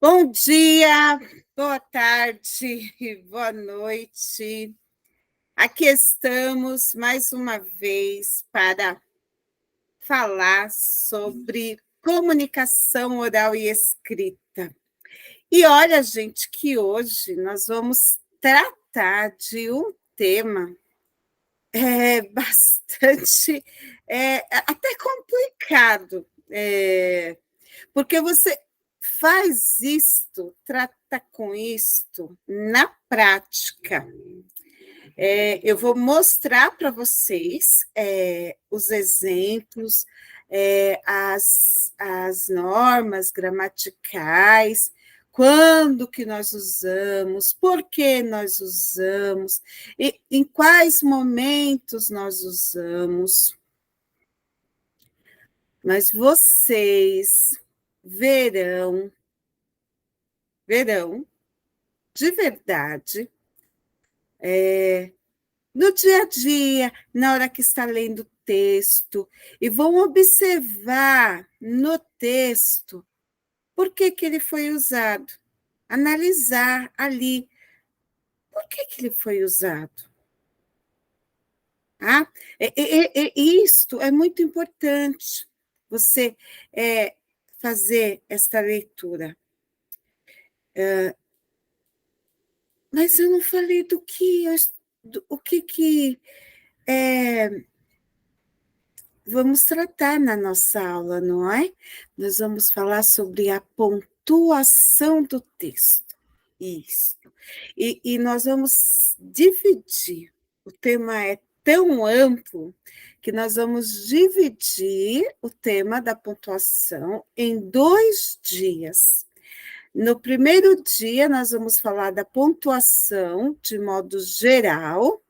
Bom dia, boa tarde, boa noite. Aqui estamos mais uma vez para falar sobre comunicação oral e escrita. E olha, gente, que hoje nós vamos tratar de um tema bastante, até complicado, porque você faz isto, trata com isto na prática. Eu vou mostrar para vocês os exemplos, as normas gramaticais, quando que nós usamos, por que nós usamos, e em quais momentos nós usamos. Mas vocês verão, de verdade, no dia a dia, na hora que está lendo o texto, e vão observar no texto por que, que ele foi usado. Analisar ali por que, que ele foi usado. Tá? Isto é muito importante, você fazer esta leitura. Mas eu não falei do que, o que vamos tratar na nossa aula, não é? Nós vamos falar sobre a pontuação do texto. Isso. E nós vamos dividir. O tema é tão amplo que nós vamos dividir o tema da pontuação em 2 dias. No primeiro dia, nós vamos falar da pontuação de modo geral,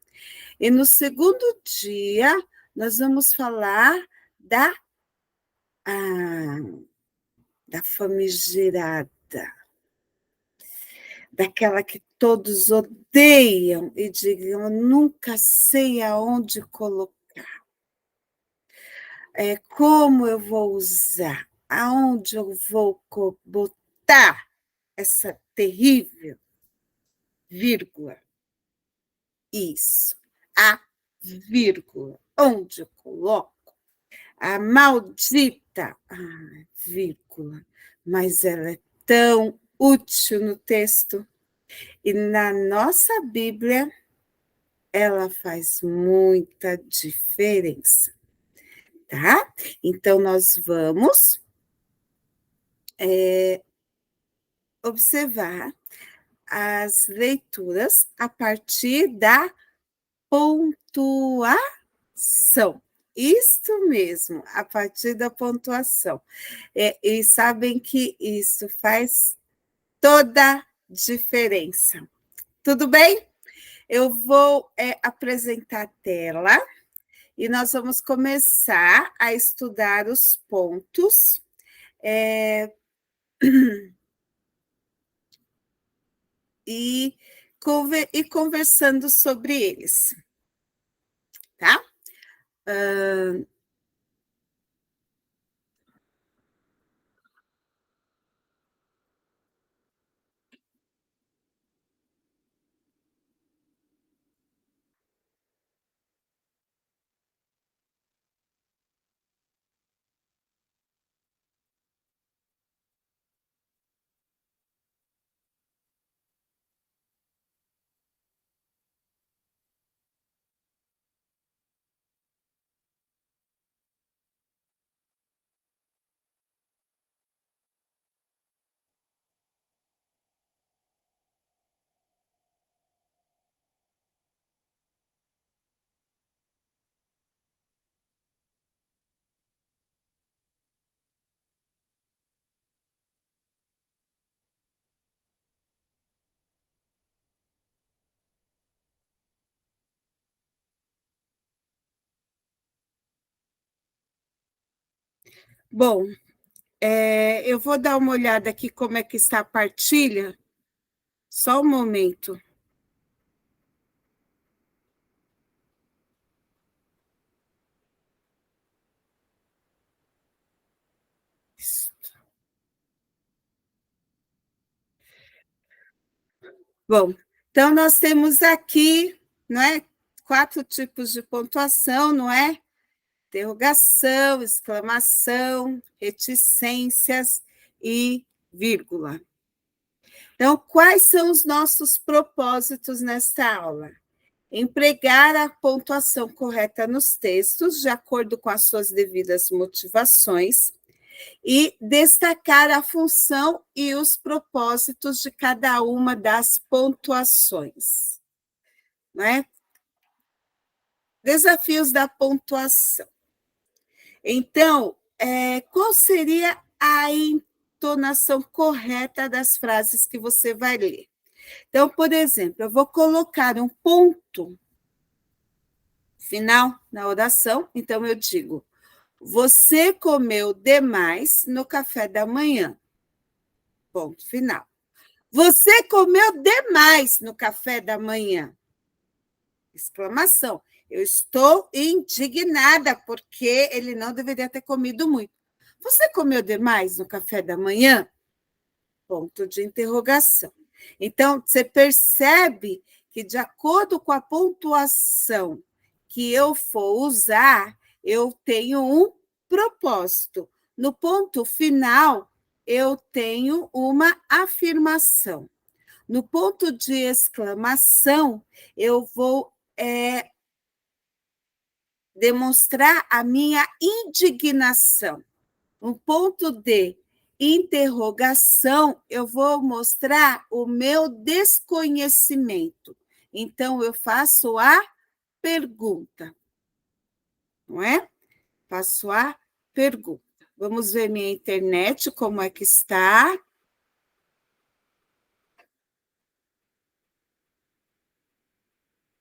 e no segundo dia, nós vamos falar da, ah, da famigerada, daquela que todos odeiam e digam, eu nunca sei aonde colocar. Como eu vou usar? Aonde eu vou botar essa terrível vírgula? Isso, a vírgula. Onde eu coloco? A maldita vírgula. Mas ela é tão útil no texto. E na nossa Bíblia, ela faz muita diferença, tá? Então, nós vamos observar as leituras a partir da pontuação. Isto mesmo, a partir da pontuação. E sabem que isso faz toda diferença. Tudo bem? Eu vou apresentar a tela e nós vamos começar a estudar os pontos. E conversando sobre eles, tá? Bom, eu vou dar uma olhada aqui como é que está a partilha. Só um momento. Bom, então nós temos aqui, não é, 4 tipos de pontuação, não é? Interrogação, exclamação, reticências e vírgula. Então, quais são os nossos propósitos nesta aula? Empregar a pontuação correta nos textos, de acordo com as suas devidas motivações, e destacar a função e os propósitos de cada uma das pontuações. Não é? Desafios da pontuação. Então, qual seria a entonação correta das frases que você vai ler? Então, por exemplo, eu vou colocar um ponto final na oração, então eu digo: você comeu demais no café da manhã. Ponto final. Você comeu demais no café da manhã. Exclamação. Eu estou indignada porque ele não deveria ter comido muito. Você comeu demais no café da manhã? Ponto de interrogação. Então, você percebe que, de acordo com a pontuação que eu for usar, eu tenho um propósito. No ponto final, eu tenho uma afirmação. No ponto de exclamação, eu vou demonstrar a minha indignação. No ponto de interrogação, eu vou mostrar o meu desconhecimento. Então, eu faço a pergunta, não é? Faço a pergunta. Vamos ver minha internet, como é que está.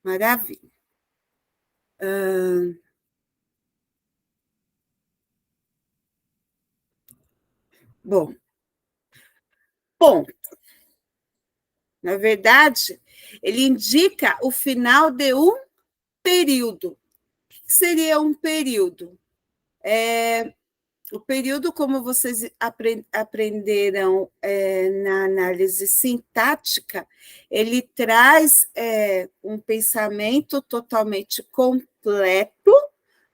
Maravilha. Bom, ponto. Na verdade, ele indica o final de um período. O que seria um período? O período, como vocês aprenderam na análise sintática, ele traz um pensamento totalmente completo,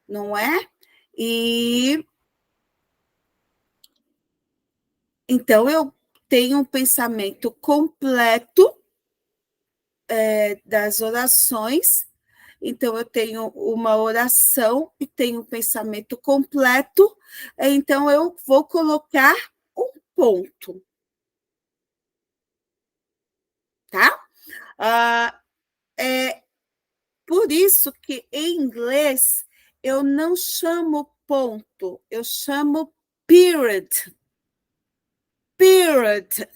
não é? E então eu tenho um pensamento completo das orações. Então, eu tenho uma oração e tenho um pensamento completo, então eu vou colocar um ponto, tá? É por isso que em inglês eu não chamo ponto, eu chamo period. Period.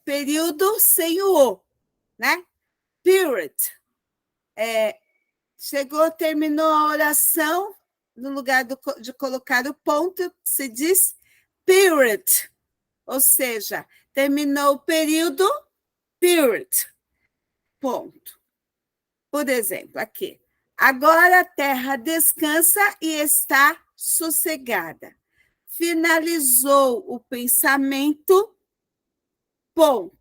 Período sem o O, né? Period. Chegou, terminou a oração, no lugar de colocar o ponto, se diz period, ou seja, terminou o período, period, ponto. Por exemplo, aqui. Agora a terra descansa e está sossegada. Finalizou o pensamento, ponto.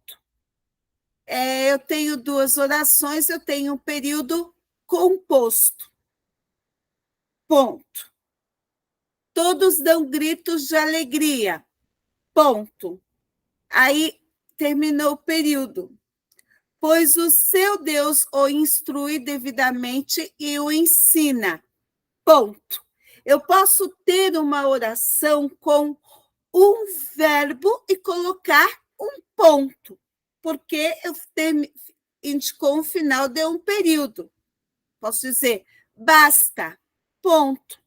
Eu tenho 2 orações, eu tenho um período composto, ponto. Todos dão gritos de alegria, ponto. Aí terminou o período. Pois o seu Deus o instrui devidamente e o ensina, ponto. Eu posso ter uma oração com um verbo e colocar um ponto, porque indicou um final de um período. Posso dizer, basta, ponto.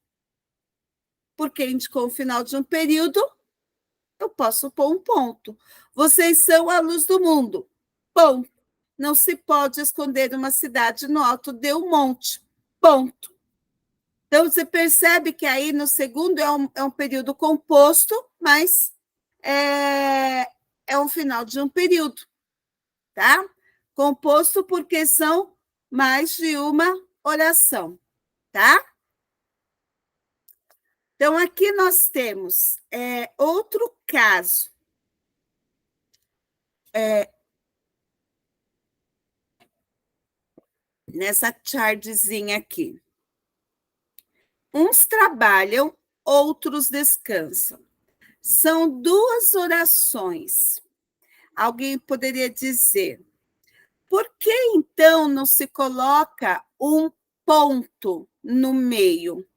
Porque indicou o final de um período, eu posso pôr um ponto. Vocês são a luz do mundo, ponto. Não se pode esconder uma cidade no alto de um monte, ponto. Então, você percebe que aí no segundo é um período composto, mas é um final de um período, tá? Composto porque são mais de uma oração, tá? Então, aqui nós temos outro caso. nessa chartzinha aqui. Uns trabalham, outros descansam. São duas orações. Alguém poderia dizer, por que então não se coloca um ponto no meio?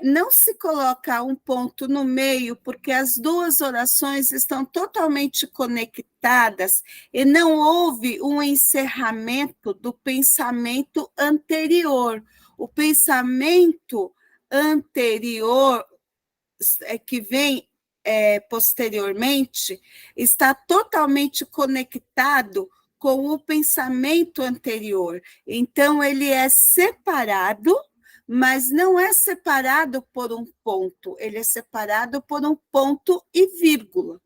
Não se coloca um ponto no meio, porque as duas orações estão totalmente conectadas e não houve um encerramento do pensamento anterior. O pensamento anterior, que vem posteriormente, está totalmente conectado com o pensamento anterior. Então, ele é separado, mas não é separado por um ponto, ele é separado por um ponto e vírgula.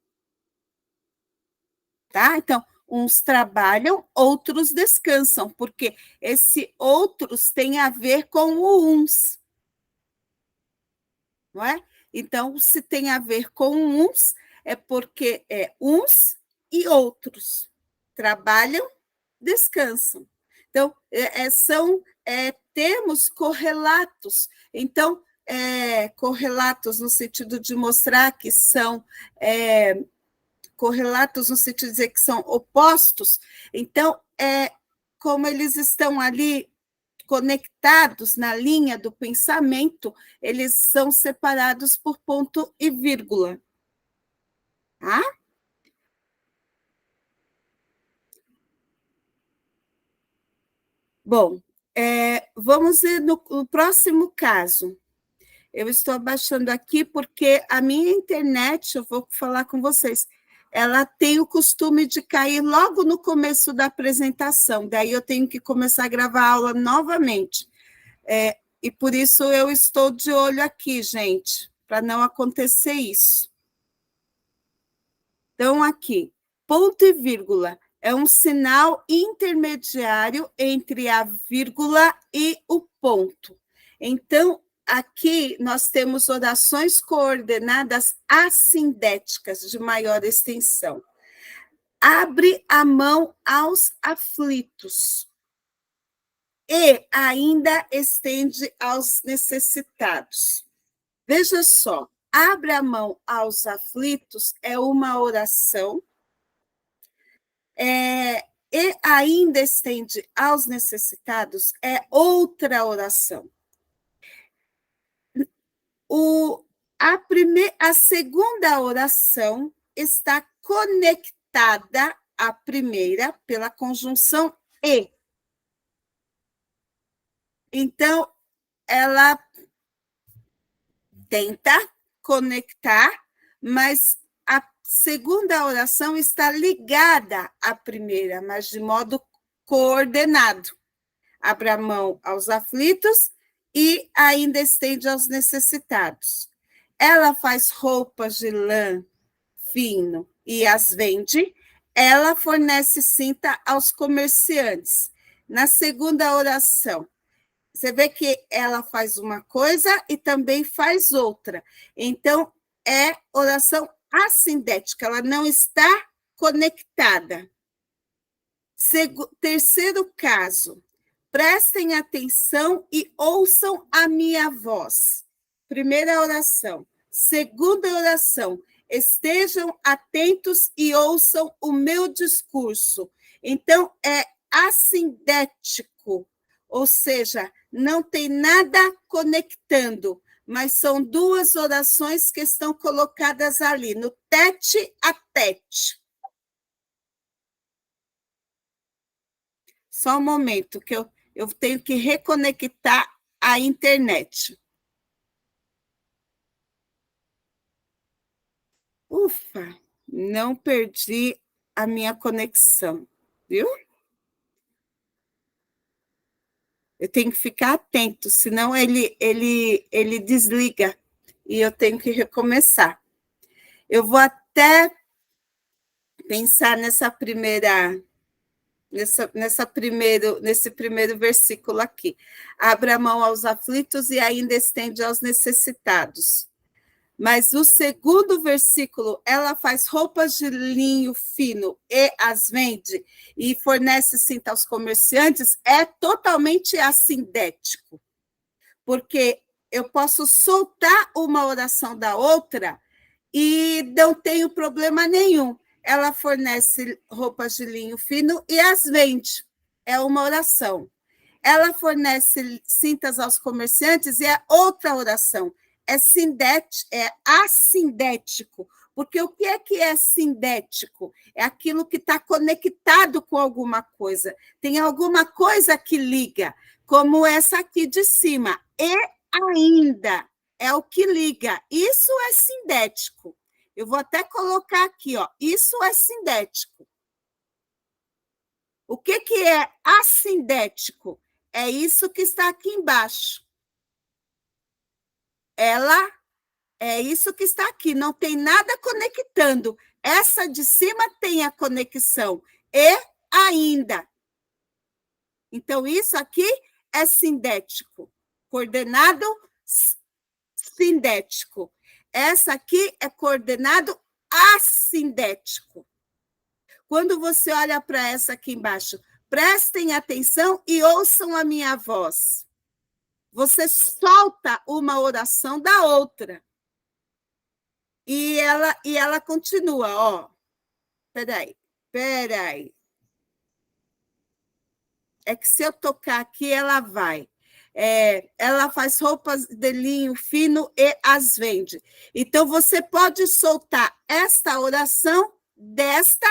Tá? Então, uns trabalham, outros descansam, porque esse outros tem a ver com o uns. Não é? Então, se tem a ver com uns, é porque é uns e outros. Trabalham, descansam. Então, são termos correlatos. Então, correlatos no sentido de mostrar que são correlatos no sentido de dizer que são opostos. Então, como eles estão ali conectados na linha do pensamento, eles são separados por ponto e vírgula. Tá? Bom, vamos ver no próximo caso. Eu estou abaixando aqui porque a minha internet, eu vou falar com vocês, ela tem o costume de cair logo no começo da apresentação, daí eu tenho que começar a gravar a aula novamente. E por isso eu estou de olho aqui, gente, para não acontecer isso. Então, aqui, ponto e vírgula é um sinal intermediário entre a vírgula e o ponto. Então, aqui nós temos orações coordenadas assindéticas de maior extensão. Abre a mão aos aflitos e ainda estende aos necessitados. Veja só, abre a mão aos aflitos é uma oração, e ainda estende aos necessitados é outra oração. A segunda oração está conectada à primeira pela conjunção e. Então, ela tenta conectar, mas a segunda oração está ligada à primeira, mas de modo coordenado. Abre a mão aos aflitos e ainda estende aos necessitados. Ela faz roupas de lã fino e as vende. Ela fornece cinta aos comerciantes. Na segunda oração, você vê que ela faz uma coisa e também faz outra. Então, é oração assindética, ela não está conectada. Terceiro caso, prestem atenção e ouçam a minha voz. Primeira oração. Segunda oração, estejam atentos e ouçam o meu discurso. Então, é assindético, ou seja, não tem nada conectando, mas são duas orações que estão colocadas ali, no tete a tete. Só um momento, que eu tenho que reconectar a internet. Ufa, não perdi a minha conexão, viu? Eu tenho que ficar atento, senão ele desliga e eu tenho que recomeçar. Eu vou até pensar nesse primeiro versículo aqui. Abra a mão aos aflitos e ainda estende aos necessitados. Mas o segundo versículo, ela faz roupas de linho fino e as vende e fornece cinta aos comerciantes, é totalmente assindético. Porque eu posso soltar uma oração da outra e não tenho problema nenhum. Ela fornece roupas de linho fino e as vende. É uma oração. Ela fornece cintas aos comerciantes e é outra oração. É assindético. Porque o que é sindético? É aquilo que está conectado com alguma coisa. Tem alguma coisa que liga, como essa aqui de cima. E ainda é o que liga. Isso é sindético. Eu vou até colocar aqui, ó. Isso é sindético. O que é assindético? É isso que está aqui embaixo. Ela é isso que está aqui, não tem nada conectando. Essa de cima tem a conexão. E ainda. Então, isso aqui é sindético. Coordenado sindético. Essa aqui é coordenado assindético. Quando você olha para essa aqui embaixo, prestem atenção e ouçam a minha voz. Você solta uma oração da outra. E ela continua, ó. Peraí. É que se eu tocar aqui, ela vai. Ela faz roupas de linho fino e as vende. Então, você pode soltar esta oração desta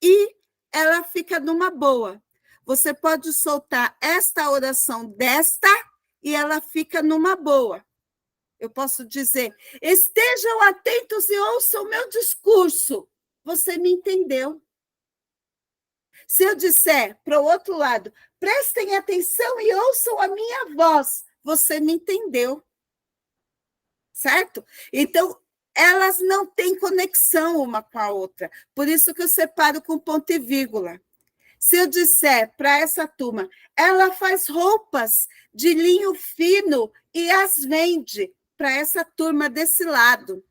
e ela fica numa boa. Você pode soltar esta oração desta e ela fica numa boa. Eu posso dizer, estejam atentos e ouçam o meu discurso. Você me entendeu? Se eu disser para o outro lado, prestem atenção e ouçam a minha voz, você me entendeu. Certo? Então, elas não têm conexão uma com a outra. Por isso que eu separo com ponto e vírgula. Se eu disser para essa turma, ela faz roupas de linho fino e as vende para essa turma desse lado.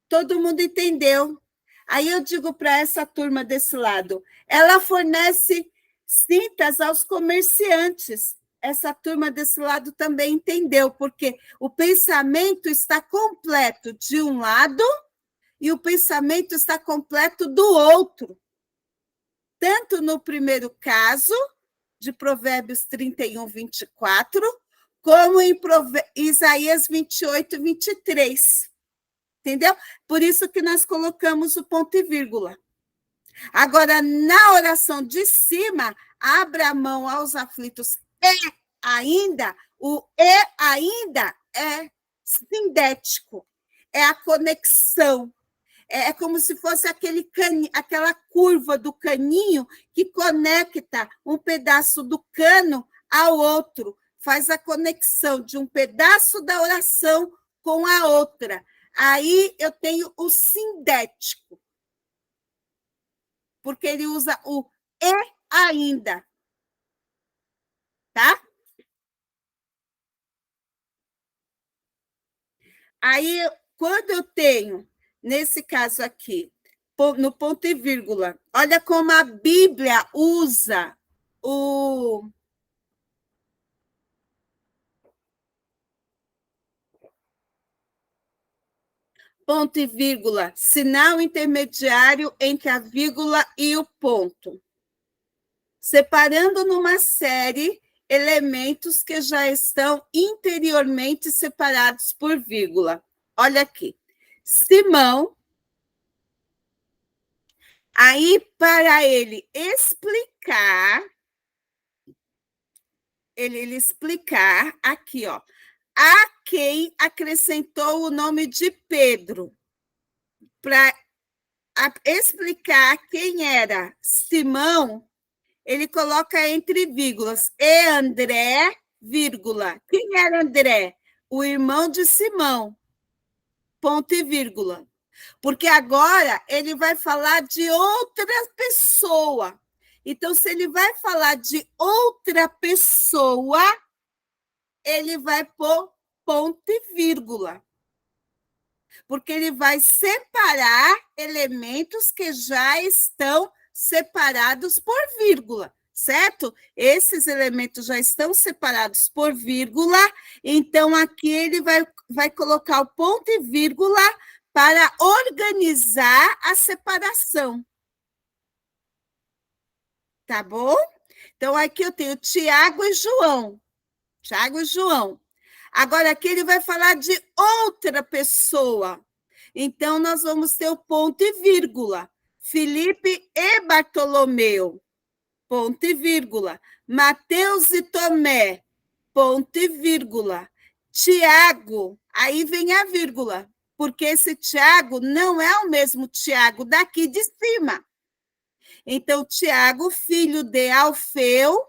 Todo mundo entendeu. Aí eu digo para essa turma desse lado, ela fornece cintas aos comerciantes. Essa turma desse lado também entendeu, porque o pensamento está completo de um lado e o pensamento está completo do outro. Tanto no primeiro caso, de Provérbios 31, 24, como em Isaías 28, 23. Entendeu? Por isso que nós colocamos o ponto e vírgula. Agora, na oração de cima, abra a mão aos aflitos e ainda, o e ainda é sindético, é a conexão. É como se fosse aquela curva do caninho que conecta um pedaço do cano ao outro, faz a conexão de um pedaço da oração com a outra. Aí eu tenho o sindético, porque ele usa o e ainda, tá? Aí, quando eu tenho, nesse caso aqui, no ponto e vírgula, olha como a Bíblia usa o ponto e vírgula, sinal intermediário entre a vírgula e o ponto, separando numa série elementos que já estão interiormente separados por vírgula. Olha aqui. Simão, aí para ele explicar, ele explicar aqui, ó, a quem acrescentou o nome de Pedro, para explicar quem era Simão, ele coloca entre vírgulas, e André, vírgula. Quem era André? O irmão de Simão, ponto e vírgula. Porque agora ele vai falar de outra pessoa. Então, se ele vai falar de outra pessoa, ele vai pôr ponto e vírgula. porque ele vai separar elementos que já estão separados por vírgula, certo? Esses elementos já estão separados por vírgula, então aqui ele vai colocar o ponto e vírgula para organizar a separação. Tá bom? Então, aqui eu tenho Tiago e João. Tiago e João. Agora, aqui ele vai falar de outra pessoa. Então, nós vamos ter o ponto e vírgula. Felipe e Bartolomeu. Ponto e vírgula. Mateus e Tomé. Ponto e vírgula. Tiago. Aí vem a vírgula. Porque esse Tiago não é o mesmo Tiago daqui de cima. Então, Tiago, filho de Alfeu,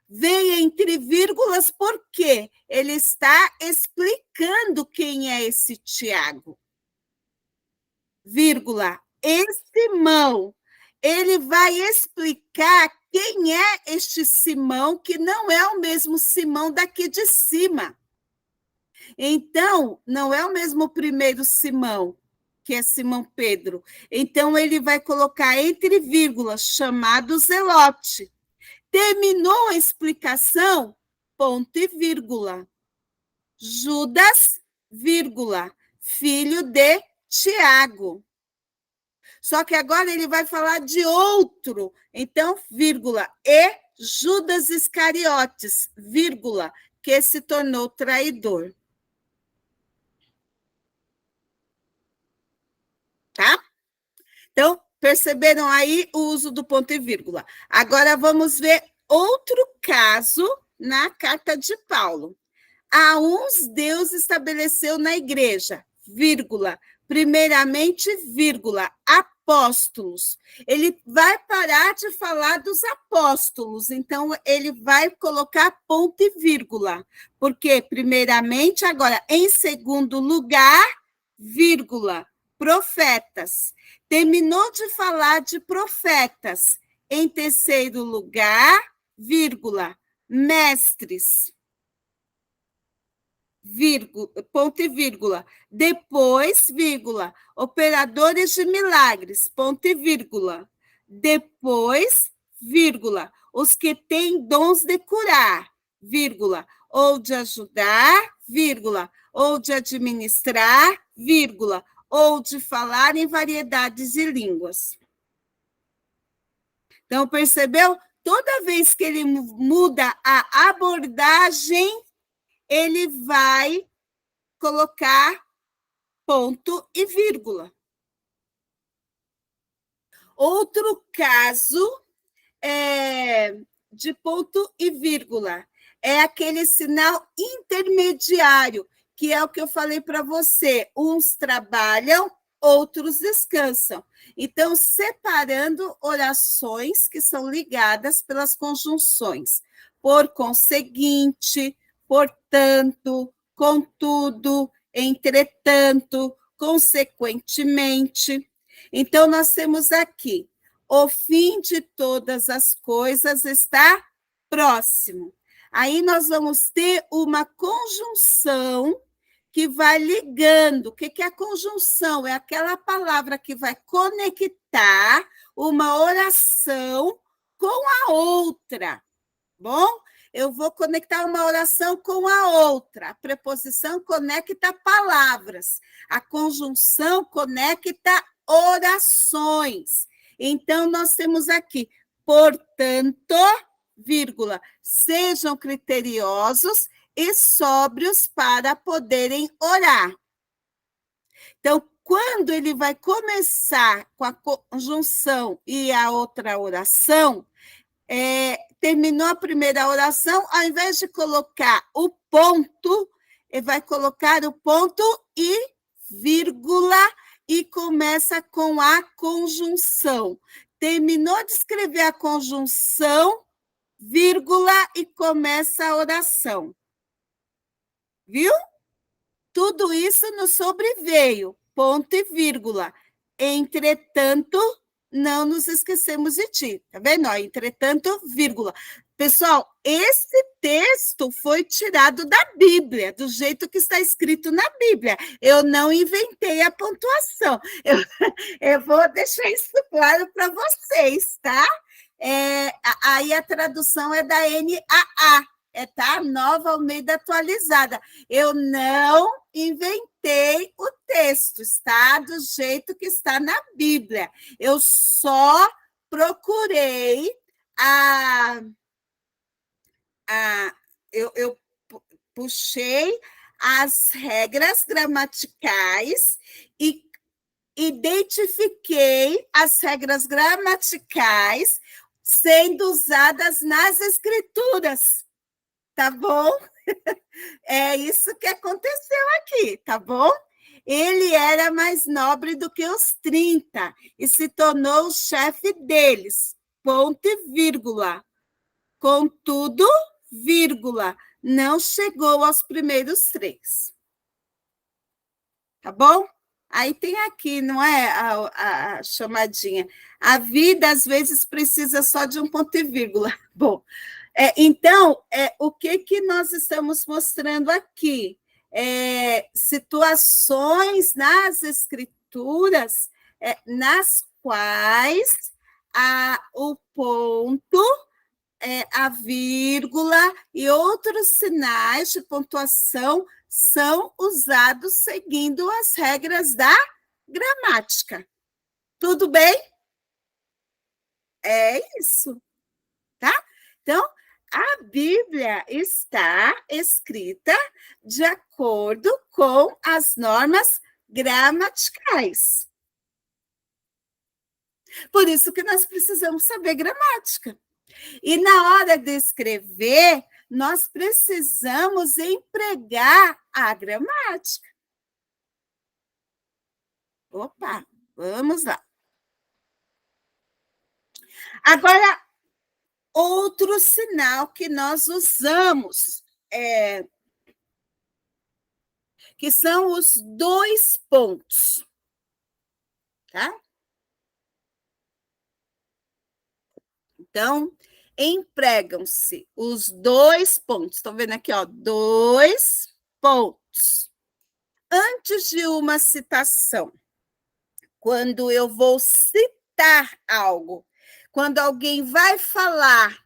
vem entre vírgulas porque ele está explicando quem é esse Tiago. Vírgula, e Simão. Ele vai explicar quem é este Simão, que não é o mesmo Simão daqui de cima. Então, não é o mesmo primeiro Simão, que é Simão Pedro. Então, ele vai colocar entre vírgulas, chamado Zelote. Terminou a explicação, ponto e vírgula. Judas, vírgula, filho de Tiago. Só que agora ele vai falar de outro. Então, vírgula, e Judas Iscariotes, vírgula, que se tornou traidor. Tá? Então, perceberam aí o uso do ponto e vírgula. Agora vamos ver outro caso na carta de Paulo. A uns Deus estabeleceu na igreja, vírgula, primeiramente, vírgula, apóstolos. Ele vai parar de falar dos apóstolos, então ele vai colocar ponto e vírgula, porque primeiramente, agora, em segundo lugar, vírgula, profetas. Terminou de falar de profetas. Em terceiro lugar, vírgula, mestres. Vírgula, ponto e vírgula. Depois, vírgula, operadores de milagres, ponto e vírgula. Depois, vírgula, os que têm dons de curar, vírgula, ou de ajudar, vírgula, ou de administrar, vírgula, ou de falar em variedades de línguas. Então, percebeu? Toda vez que ele muda a abordagem, ele vai colocar ponto e vírgula. Outro caso de ponto e vírgula é aquele sinal intermediário, que é o que eu falei para você. Uns trabalham, outros descansam. Então, separando orações que são ligadas pelas conjunções. Por conseguinte, portanto, contudo, entretanto, consequentemente. Então, nós temos aqui, o fim de todas as coisas está próximo. Aí nós vamos ter uma conjunção que vai ligando. O que é a conjunção? É aquela palavra que vai conectar uma oração com a outra. Bom? Eu vou conectar uma oração com a outra. A preposição conecta palavras. A conjunção conecta orações. Então, nós temos aqui, portanto, vírgula, sejam criteriosos e sóbrios para poderem orar. Então, quando ele vai começar com a conjunção e a outra oração, terminou a primeira oração, ao invés de colocar o ponto, ele vai colocar o ponto e vírgula e começa com a conjunção. Terminou de escrever a conjunção, vírgula e começa a oração. Viu? Tudo isso nos sobreveio, ponto e vírgula. Entretanto, não nos esquecemos de ti. Tá vendo? Entretanto, vírgula. Pessoal, esse texto foi tirado da Bíblia, do jeito que está escrito na Bíblia. Eu não inventei a pontuação. Eu vou deixar isso claro para vocês, tá? Aí a tradução é da NAA, tá? Nova Almeida Atualizada. Eu não inventei o texto, está do jeito que está na Bíblia. Eu só procurei eu puxei as regras gramaticais e identifiquei as regras gramaticais sendo usadas nas escrituras, tá bom? É isso que aconteceu aqui, tá bom? Ele era mais nobre do que os 30 e se tornou o chefe deles, ponto e vírgula. Contudo, vírgula, não chegou aos primeiros 3. Tá bom? Aí tem aqui, não é a chamadinha. A vida, às vezes, precisa só de um ponto e vírgula. Bom, então, o que nós estamos mostrando aqui? Situações nas escrituras nas quais o ponto, a vírgula e outros sinais de pontuação são usados seguindo as regras da gramática. Tudo bem? É isso, tá? Então, a Bíblia está escrita de acordo com as normas gramaticais. Por isso que nós precisamos saber gramática. E na hora de escrever, nós precisamos empregar a gramática. Opa, vamos lá. Agora, outro sinal que nós usamos, que são os 2 pontos. Tá? Então, empregam-se os 2 pontos. Estão vendo aqui, ó, 2 pontos. Antes de uma citação, quando eu vou citar algo, quando alguém vai falar,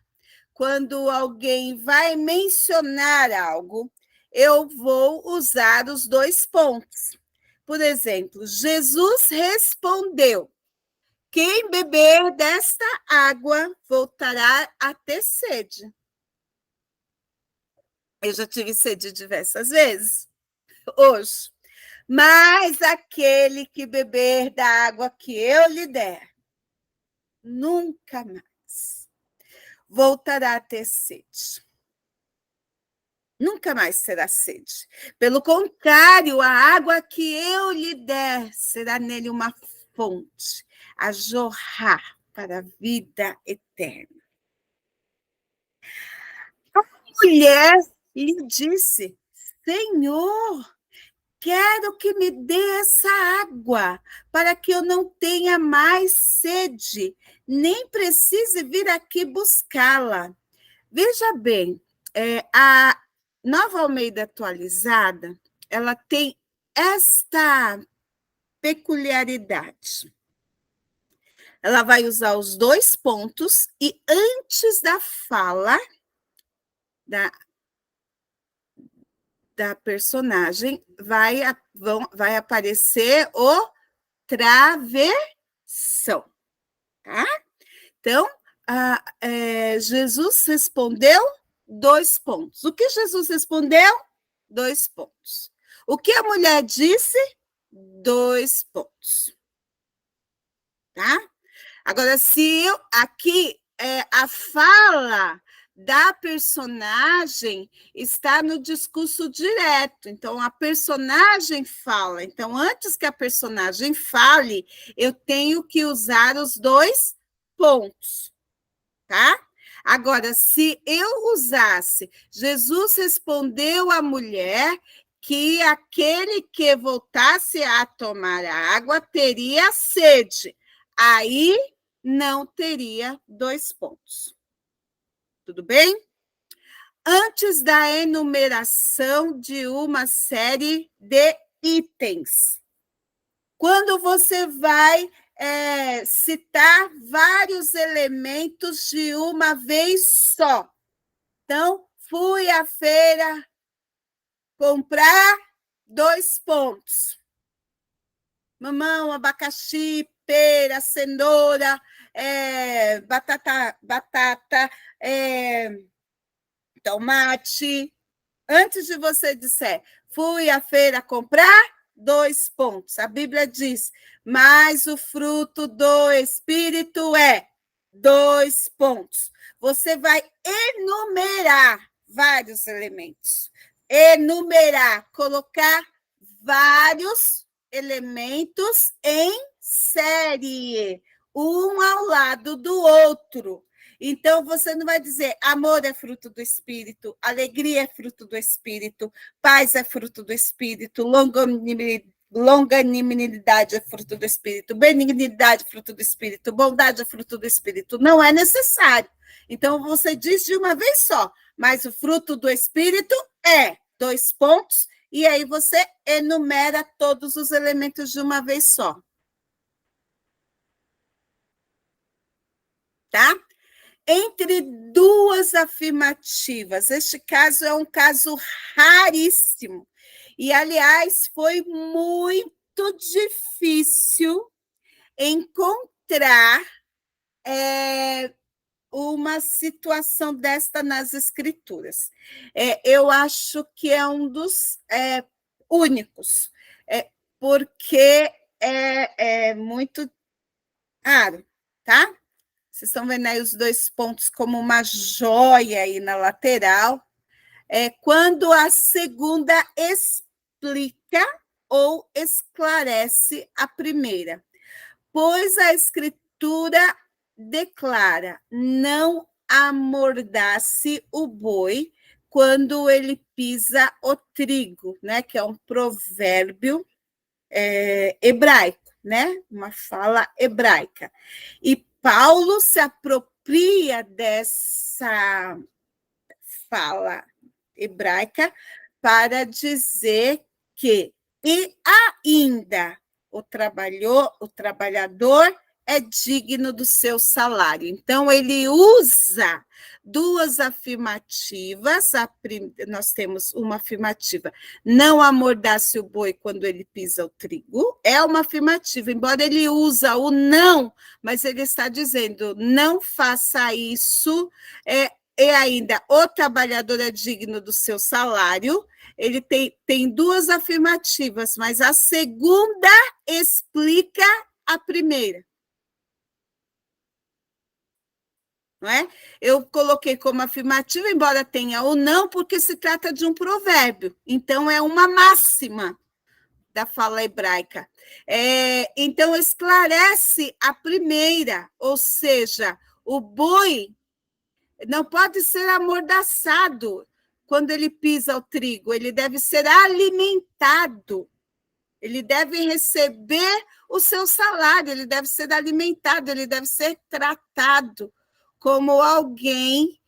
quando alguém vai mencionar algo, eu vou usar os 2 pontos. Por exemplo, Jesus respondeu: quem beber desta água voltará a ter sede. Eu já tive sede diversas vezes hoje. Mas aquele que beber da água que eu lhe der, nunca mais voltará a ter sede. Nunca mais terá sede. Pelo contrário, a água que eu lhe der será nele uma fonte a jorrar para a vida eterna. A mulher lhe disse: Senhor, quero que me dê essa água, para que eu não tenha mais sede, nem precise vir aqui buscá-la. Veja bem, a Nova Almeida Atualizada, ela tem esta peculiaridade. Ela vai usar os 2 pontos e antes da fala da personagem vai aparecer o travessão, tá? Então, Jesus respondeu 2 pontos. O que Jesus respondeu? 2 pontos. O que a mulher disse? 2 pontos. Tá? Agora, se aqui a fala da personagem está no discurso direto. Então, a personagem fala. Então, antes que a personagem fale, eu tenho que usar os 2 pontos, tá? Agora, se eu usasse, Jesus respondeu à mulher que aquele que voltasse a tomar água teria sede. Aí não teria 2 pontos. tudo bem? Antes da enumeração de uma série de itens. Quando você vai citar vários elementos de uma vez só. Então, fui à feira comprar 2 pontos. Mamão, abacaxi, pera, cenoura, batata, tomate. Antes de você disser, fui à feira comprar 2 pontos. A Bíblia diz, mas o fruto do Espírito é 2 pontos. Você vai enumerar vários elementos. Enumerar, colocar vários elementos em série, um ao lado do outro. Então, você não vai dizer amor é fruto do Espírito, alegria é fruto do Espírito, paz é fruto do Espírito, longanimidade é fruto do Espírito, benignidade é fruto do Espírito, bondade é fruto do Espírito. Não é necessário. Então, você diz de uma vez só, mas o fruto do Espírito é 2 pontos, e aí você enumera todos os elementos de uma vez só. Tá? Entre 2 afirmativas. Este caso é um caso raríssimo. E, aliás, foi muito difícil encontrar uma situação desta nas Escrituras. Eu acho que é um dos únicos, porque é muito raro, tá? Vocês estão vendo aí os 2 pontos como uma joia aí na lateral. Quando a segunda explica ou esclarece a primeira. Pois a Escritura declara, não amordace o boi quando ele pisa o trigo, né? Que é um provérbio hebraico, né? Uma fala hebraica. E Paulo se apropria dessa fala hebraica para dizer que e ainda o trabalhador é digno do seu salário. Então, ele usa 2 afirmativas. Nós temos uma afirmativa, não amordace o boi quando ele pisa o trigo. É uma afirmativa, embora ele usa o não, mas ele está dizendo, não faça isso, e ainda, o trabalhador é digno do seu salário. Ele tem 2 afirmativas, mas a segunda explica a primeira. Não é? Eu coloquei como afirmativa, embora tenha ou não, porque se trata de um provérbio. Então, é uma máxima da fala hebraica. Então, esclarece a primeira, ou seja, o boi não pode ser amordaçado quando ele pisa o trigo, ele deve ser alimentado, ele deve receber o seu salário, ele deve ser alimentado, ele deve ser tratado como alguém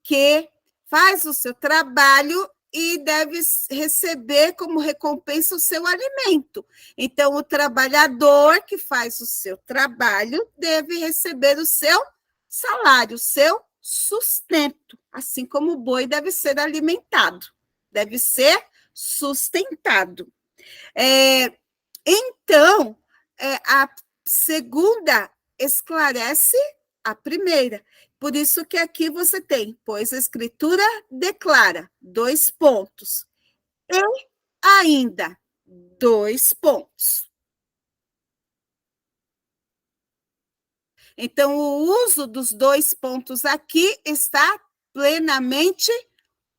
que faz o seu trabalho e deve receber como recompensa o seu alimento. Então, o trabalhador que faz o seu trabalho deve receber o seu salário, o seu sustento, assim como o boi deve ser alimentado, deve ser sustentado. Então, a segunda esclarece a primeira. Por isso que aqui você tem, pois a Escritura declara 2 pontos. E ainda 2 pontos. Então, o uso dos 2 pontos aqui está plenamente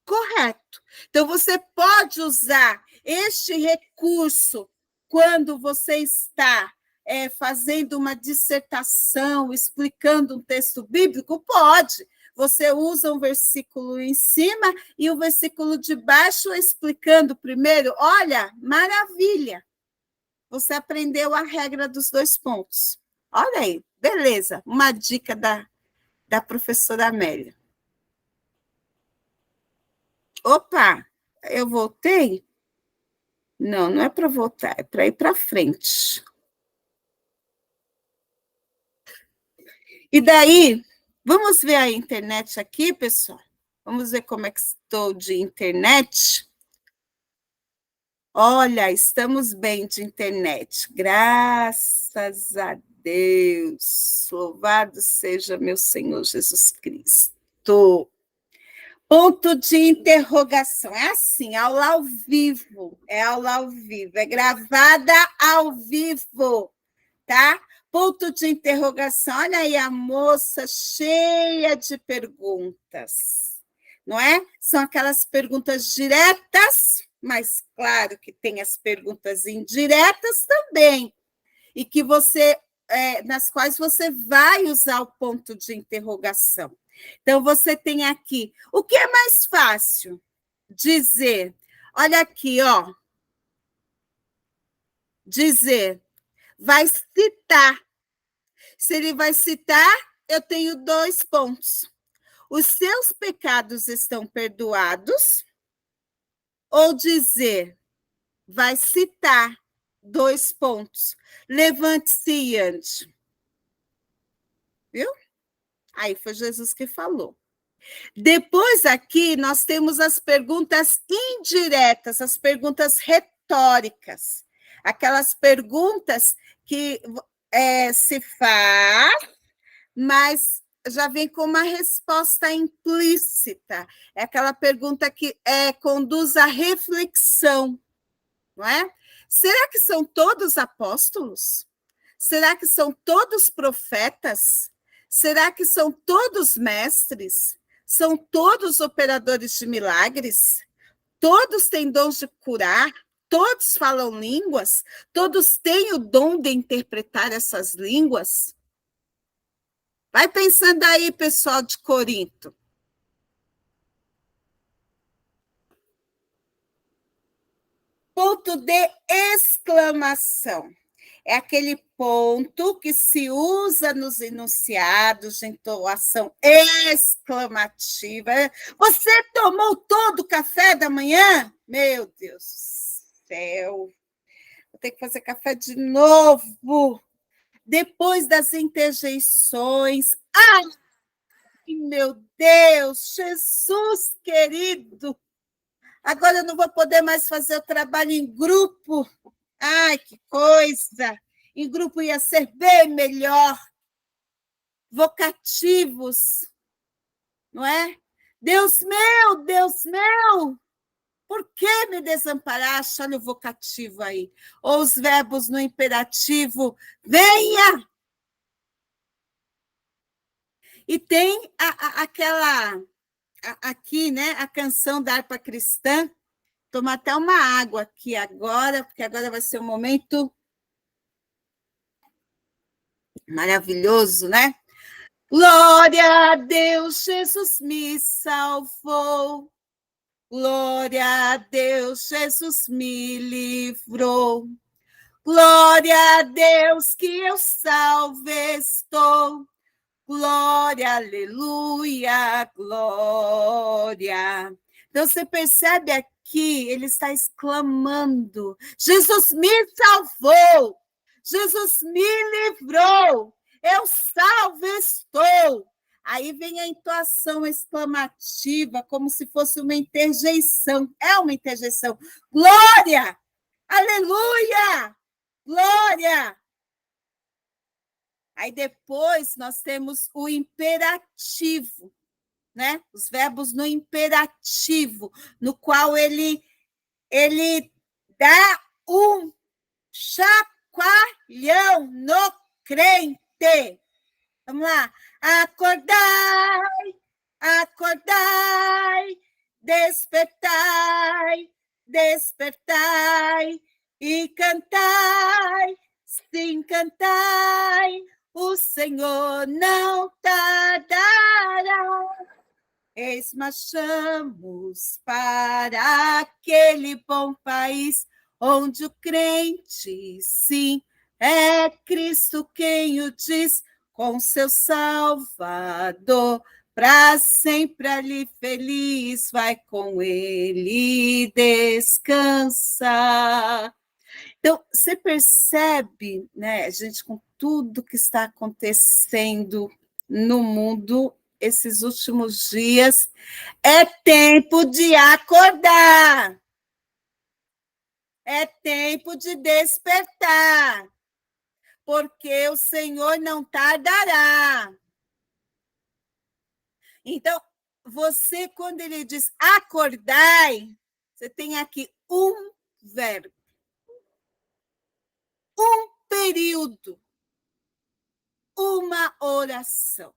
correto. Então, você pode usar este recurso quando você está fazendo uma dissertação, explicando um texto bíblico? Pode. Você usa um versículo em cima e o versículo de baixo explicando primeiro. Olha, maravilha! Você aprendeu a regra dos 2 pontos. Olha aí, beleza. Uma dica da professora Amélia. Opa, eu voltei? Não, não é para voltar, é para ir para frente. E daí, vamos ver a internet aqui, pessoal? Vamos ver como é que estou de internet. Olha, estamos bem de internet, graças a Deus. Louvado seja meu Senhor Jesus Cristo. Ponto de interrogação. É assim, aula ao vivo. É aula ao vivo. É gravada ao vivo, tá? Ponto de interrogação. Olha aí a moça cheia de perguntas, não é? São aquelas perguntas diretas, mas claro que tem as perguntas indiretas também, e que você, nas quais você vai usar o ponto de interrogação. Então, você tem aqui, o que é mais fácil? Dizer, olha aqui, ó, dizer, vai citar. Se ele vai citar, eu tenho 2 pontos. Os seus pecados estão perdoados, ou dizer, vai citar, 2 pontos. Levante-se e ande. Viu? Aí foi Jesus que falou. Depois aqui nós temos as perguntas indiretas, as perguntas retóricas, aquelas perguntas que se faz, mas já vem com uma resposta implícita. É aquela pergunta que conduz à reflexão, não é? Será que são todos apóstolos? Será que são todos profetas? Será que são todos mestres? São todos operadores de milagres? Todos têm dons de curar? Todos falam línguas? Todos têm o dom de interpretar essas línguas? Vai pensando aí, pessoal de Corinto. Ponto de exclamação. É aquele ponto que se usa nos enunciados de entoação exclamativa. Você tomou todo o café da manhã? Meu Deus do céu. Vou ter que fazer café de novo. Depois das interjeições. Ai, meu Deus, Jesus querido. Agora eu não vou poder mais fazer o trabalho em grupo. Ai, que coisa! Em grupo ia ser bem melhor. Vocativos, não é? Deus meu, por que me desamparaste? Olha o vocativo aí. Ou os verbos no imperativo, venha! E tem aquela, aqui, né, a canção da harpa cristã. Tomar até uma água aqui agora, porque agora vai ser um momento maravilhoso, né? Glória a Deus, Jesus me salvou. Glória a Deus, Jesus me livrou. Glória a Deus que eu salvo estou. Glória, aleluia, glória. Então você percebe aqui, ele está exclamando: Jesus me salvou, Jesus me livrou, eu salvo estou. Aí vem a entoação exclamativa, como se fosse uma interjeição. É uma interjeição. Glória! Aleluia! Glória! Aí depois nós temos o imperativo, né? Os verbos no imperativo, no qual ele dá um chacoalhão no crente. Vamos lá. Acordai, acordai, despertai, despertai e cantai, sim, cantai. O Senhor não tardará. Eis marchamos para aquele bom país onde o crente, sim, é Cristo quem o diz, com seu Salvador para sempre ali feliz, vai com ele descansar. Então, você percebe, né, gente, com tudo que está acontecendo no mundo esses últimos dias, é tempo de acordar, é tempo de despertar, porque o Senhor não tardará. Então, você, quando ele diz acordai, você tem aqui um verbo, um período, uma oração.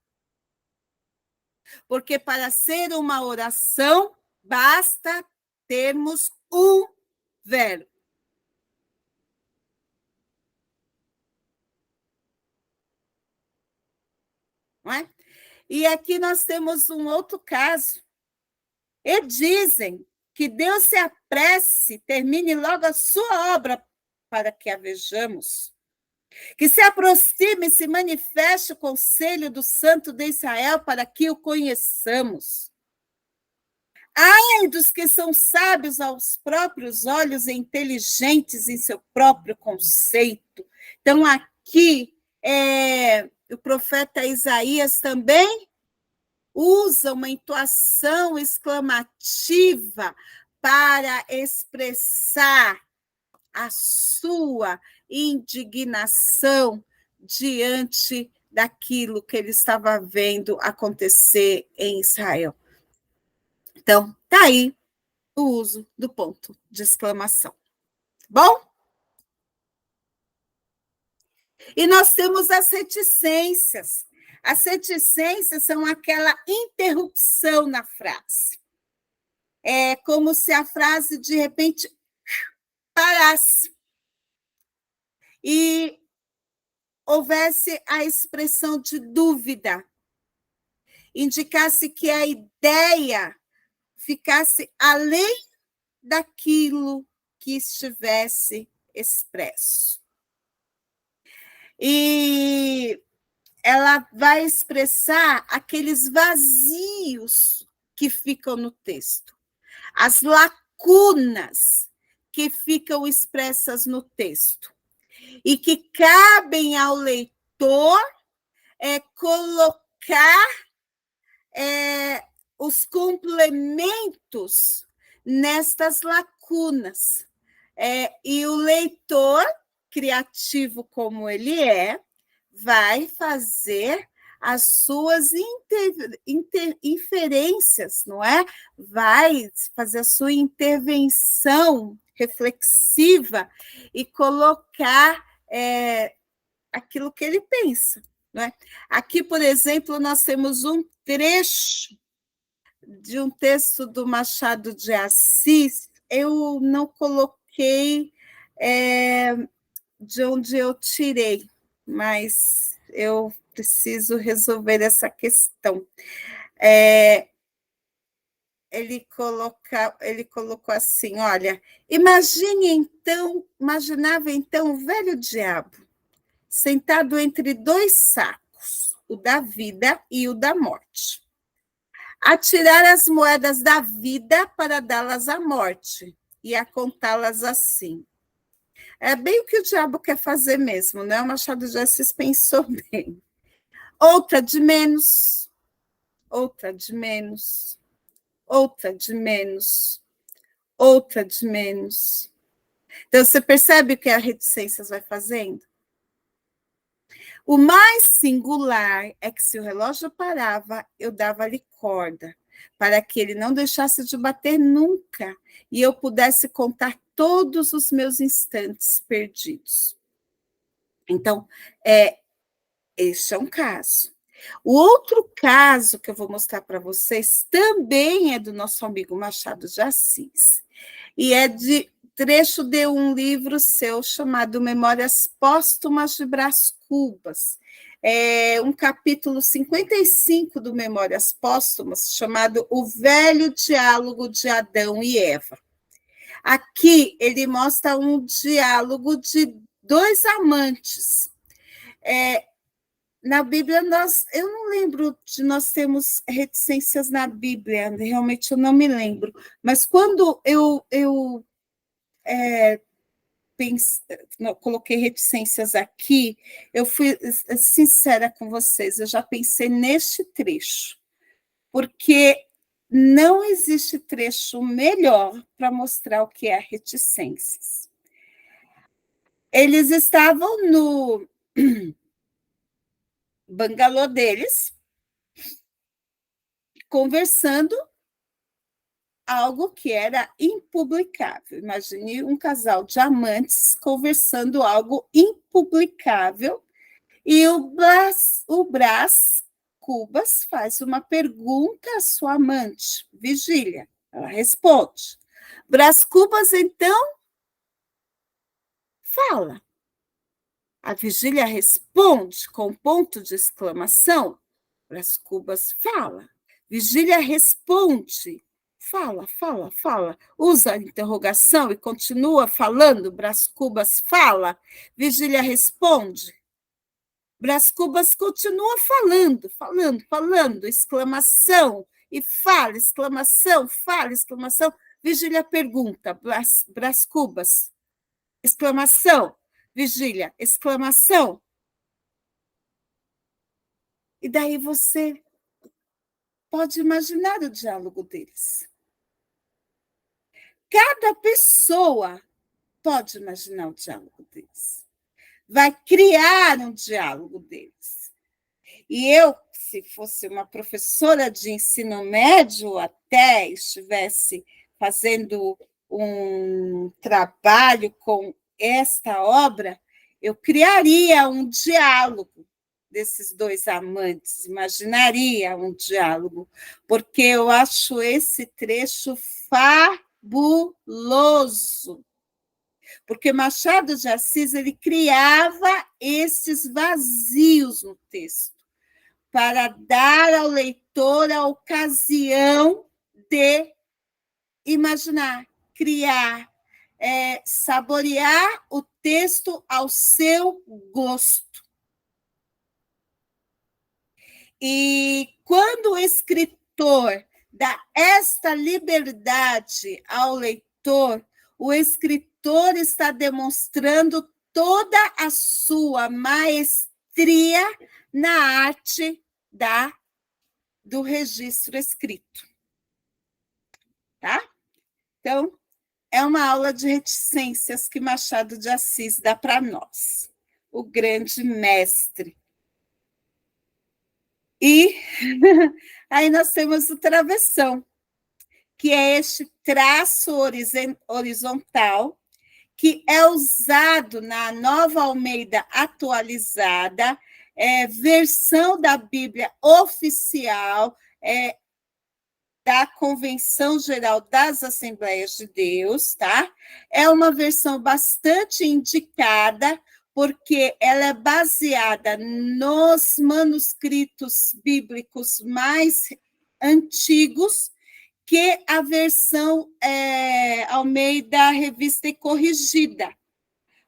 Porque para ser uma oração, basta termos um verbo. Não é? E aqui nós temos um outro caso. E dizem que Deus se apresse, termine logo a sua obra para que a vejamos. Que se aproxime e se manifeste o conselho do Santo de Israel para que o conheçamos. Ai dos que são sábios aos próprios olhos e inteligentes em seu próprio conceito. Então, aqui, o profeta Isaías também usa uma entoação exclamativa para expressar a sua indignação diante daquilo que ele estava vendo acontecer em Israel. Então, está aí o uso do ponto de exclamação. Bom? E nós temos as reticências. As reticências são aquela interrupção na frase. É como se a frase, de repente, parasse. E houvesse a expressão de dúvida. Indicasse que a ideia ficasse além daquilo que estivesse expresso. E ela vai expressar aqueles vazios que ficam no texto, as lacunas que ficam expressas no texto, e que cabem ao leitor colocar os complementos nestas lacunas. E o leitor, criativo como ele vai fazer as suas inferências, não é? Vai fazer a sua intervenção reflexiva e colocar aquilo que ele pensa, não é? Aqui, por exemplo, nós temos um trecho de um texto do Machado de Assis. Eu não coloquei de onde eu tirei, mas eu preciso resolver essa questão. Ele colocou assim, olha, imaginava então o velho diabo, sentado entre dois sacos, o da vida e o da morte, a tirar as moedas da vida para dá-las à morte, e a contá-las assim. É bem o que o diabo quer fazer mesmo, né? O Machado de Assis pensou bem. Outra de menos, outra de menos, outra de menos, outra de menos. Então, você percebe o que a reticências vai fazendo? O mais singular é que se o relógio parava, eu dava-lhe corda, para que ele não deixasse de bater nunca, e eu pudesse contar todos os meus instantes perdidos. Então, este é um caso. O outro caso que eu vou mostrar para vocês também é do nosso amigo Machado de Assis, e é de trecho de um livro seu chamado Memórias Póstumas de Brás Cubas. É um capítulo 55 do Memórias Póstumas, chamado O Velho Diálogo de Adão e Eva. Aqui ele mostra um diálogo de dois amantes. Na Bíblia, eu não lembro de nós termos reticências na Bíblia, realmente eu não me lembro. Mas quando eu coloquei reticências aqui, eu fui sincera com vocês, eu já pensei neste trecho, porque não existe trecho melhor para mostrar o que é reticências. Eles estavam no bangalô deles, conversando algo que era impublicável. Imagine um casal de amantes conversando algo impublicável e o Brás Cubas faz uma pergunta à sua amante, Vigília. Ela responde. Brás Cubas, então, fala. A Vigília responde com ponto de exclamação. Brás Cubas fala. Vigília responde. Fala, fala, fala. Usa a interrogação e continua falando. Brás Cubas fala. Vigília responde. Brás Cubas continua falando, falando, falando, exclamação, e fala, exclamação, fala, exclamação. Vigília pergunta, Brás Cubas, exclamação, Vigília, exclamação. E daí você pode imaginar o diálogo deles. Cada pessoa pode imaginar o diálogo deles. Vai criar um diálogo deles. E eu, se fosse uma professora de ensino médio, até estivesse fazendo um trabalho com esta obra, eu criaria um diálogo desses dois amantes, imaginaria um diálogo, porque eu acho esse trecho fabuloso. Porque Machado de Assis ele criava esses vazios no texto para dar ao leitor a ocasião de imaginar, criar, saborear o texto ao seu gosto. E quando o escritor dá esta liberdade ao leitor, o escritor está demonstrando toda a sua maestria na arte do registro escrito. Tá? Então, é uma aula de reticências que Machado de Assis dá para nós, o grande mestre. E aí nós temos o travessão, que é este traço horizontal que é usado na Nova Almeida atualizada, versão da Bíblia oficial, da Convenção Geral das Assembleias de Deus, tá? É uma versão bastante indicada, porque ela é baseada nos manuscritos bíblicos mais antigos, que a versão Almeida Revista e Corrigida.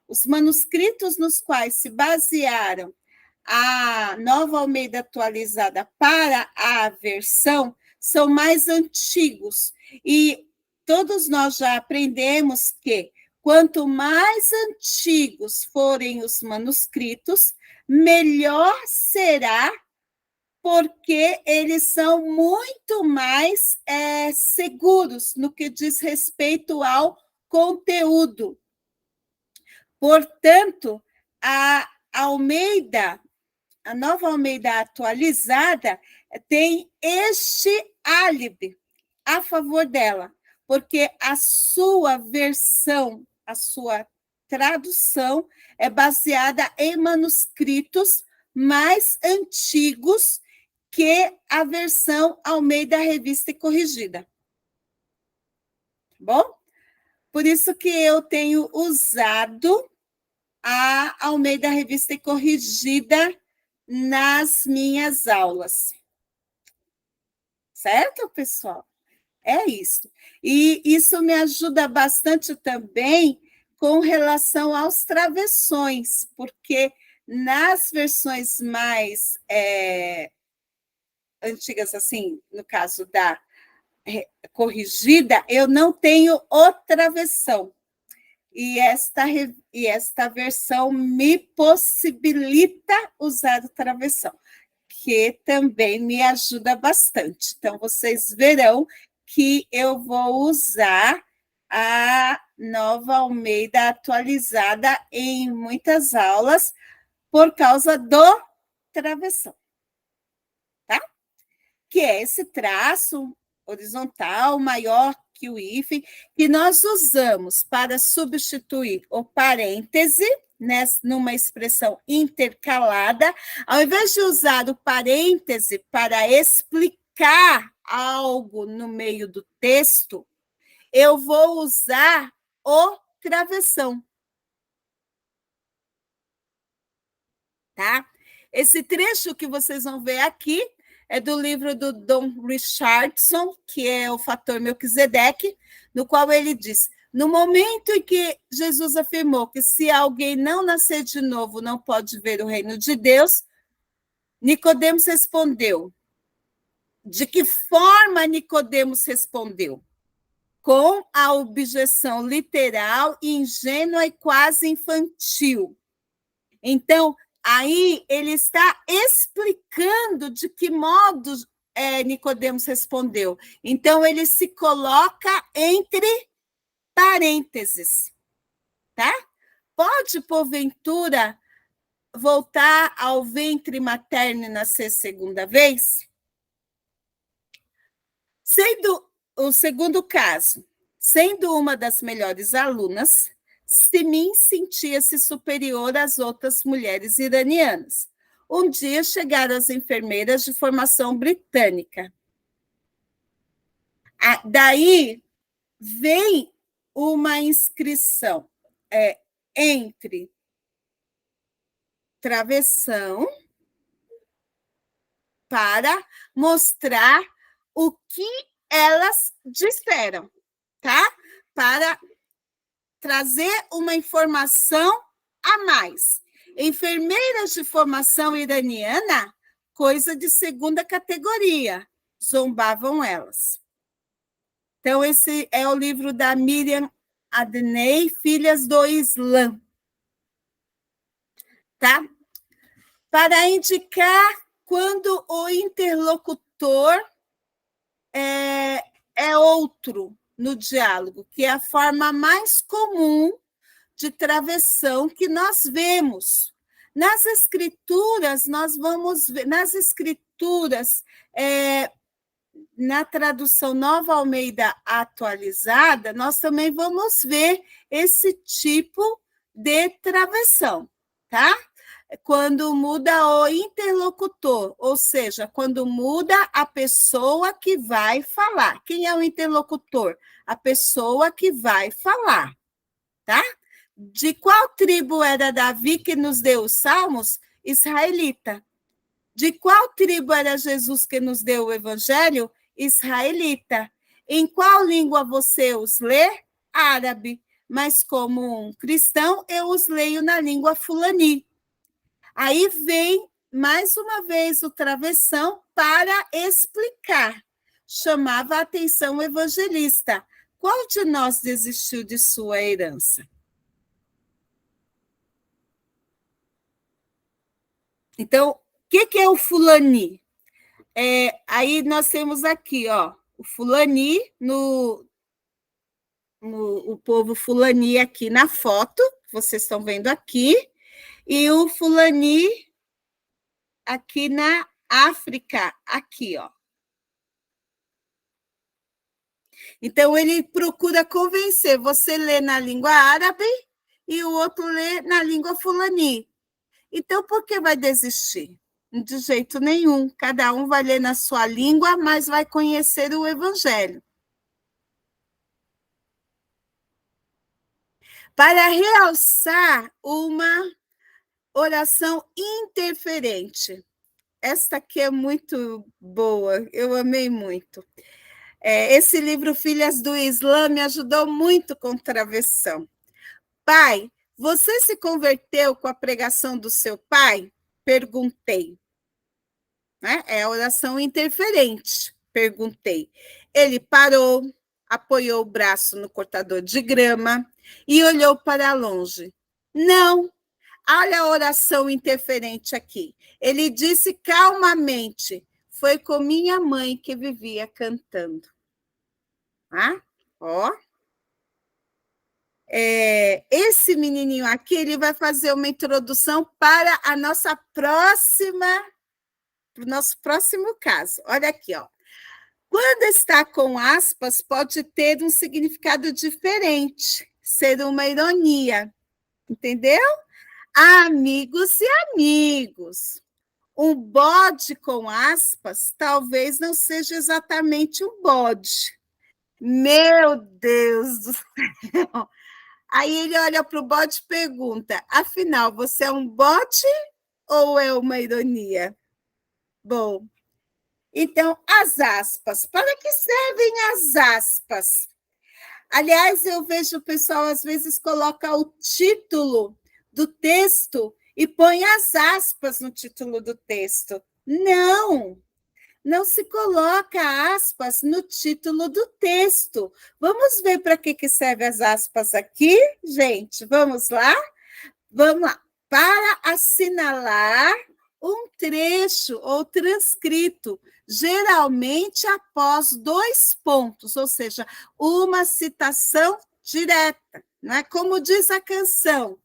Os manuscritos nos quais se basearam a Nova Almeida atualizada para a versão são mais antigos. E todos nós já aprendemos que quanto mais antigos forem os manuscritos, melhor será, porque eles são muito mais seguros no que diz respeito ao conteúdo. Portanto, a Nova Almeida atualizada tem este álibi a favor dela, porque a sua versão, a sua tradução é baseada em manuscritos mais antigos que a versão Almeida Revista e Corrigida. Bom? Por isso que eu tenho usado a Almeida Revista e Corrigida nas minhas aulas. Certo, pessoal? É isso. E isso me ajuda bastante também com relação aos travessões, porque nas versões mais antigas, assim, no caso da corrigida, eu não tenho outra versão. E esta versão me possibilita usar outra versão, que também me ajuda bastante. Então, vocês verão que eu vou usar a Nova Almeida atualizada em muitas aulas por causa do travessão, tá? Que é esse traço horizontal maior que o hífen, que nós usamos para substituir o parêntese, né, numa expressão intercalada, ao invés de usar o parêntese para explicar algo no meio do texto, eu vou usar o travessão. Tá? Esse trecho que vocês vão ver aqui é do livro do Don Richardson, que é o Fator Melquisedeque, no qual ele diz: no momento em que Jesus afirmou que se alguém não nascer de novo não pode ver o reino de Deus, Nicodemos respondeu. De que forma Nicodemos respondeu? Com a objeção literal, ingênua e quase infantil. Então, aí ele está explicando de que modo Nicodemos respondeu. Então, ele se coloca entre parênteses, tá? Pode, porventura, voltar ao ventre materno e nascer segunda vez? Sendo o segundo caso, sendo uma das melhores alunas, Simin sentia-se superior às outras mulheres iranianas. Um dia chegaram as enfermeiras de formação britânica. Daí vem uma inscrição entre travessão para mostrar o que elas disseram, tá? Para trazer uma informação a mais. Enfermeiras de formação iraniana, coisa de segunda categoria, zombavam elas. Então, esse é o livro da Miriam Adnei, Filhas do Islã. Tá? Para indicar quando o interlocutor é outro no diálogo, que é a forma mais comum de travessão que nós vemos. Nas escrituras, nós vamos ver, nas escrituras, na tradução Nova Almeida atualizada, nós também vamos ver esse tipo de travessão, tá? Quando muda o interlocutor, ou seja, quando muda a pessoa que vai falar. Quem é o interlocutor? A pessoa que vai falar, tá? De qual tribo era Davi que nos deu os salmos? Israelita. De qual tribo era Jesus que nos deu o evangelho? Israelita. Em qual língua você os lê? Árabe. Mas como um cristão, eu os leio na língua fulani. Aí vem, mais uma vez, o travessão para explicar. Chamava a atenção o evangelista. Qual de nós desistiu de sua herança? Então, o que é o fulani? Aí nós temos aqui, ó, o fulani, o povo fulani aqui na foto, vocês estão vendo aqui, e o fulani aqui na África, aqui, ó. Então, ele procura convencer, você lê na língua árabe e o outro lê na língua fulani. Então, por que vai desistir? De jeito nenhum. Cada um vai ler na sua língua, mas vai conhecer o evangelho. Para realçar uma oração interferente. Esta aqui é muito boa, eu amei muito. Esse livro, Filhas do Islã, me ajudou muito com travessão. Pai, Você se converteu com a pregação do seu pai? Perguntei. Né? É a oração interferente. Perguntei. Ele parou, apoiou o braço no cortador de grama e olhou para longe. Não, olha a oração interferente aqui. Ele disse calmamente: foi com minha mãe que vivia cantando. Ah, ó. Esse menininho aqui, ele vai fazer uma introdução para a nossa próxima, para o nosso próximo caso. Olha aqui, ó. Quando está com aspas, pode ter um significado diferente, ser uma ironia, entendeu? Amigos e amigos. Um bode com aspas talvez não seja exatamente um bode. Meu Deus do céu! Aí ele olha para o bode e pergunta: afinal, você é um bode ou é uma ironia? Bom, então, as aspas. Para que servem as aspas? Aliás, eu vejo o pessoal, às vezes, coloca o título do texto e põe as aspas no título do texto. Não, não se coloca aspas no título do texto. Vamos ver para que servem as aspas aqui, gente? Vamos lá? Vamos lá. Para assinalar um trecho ou transcrito, geralmente após 2 pontos, ou seja, uma citação direta, né? Como diz a canção: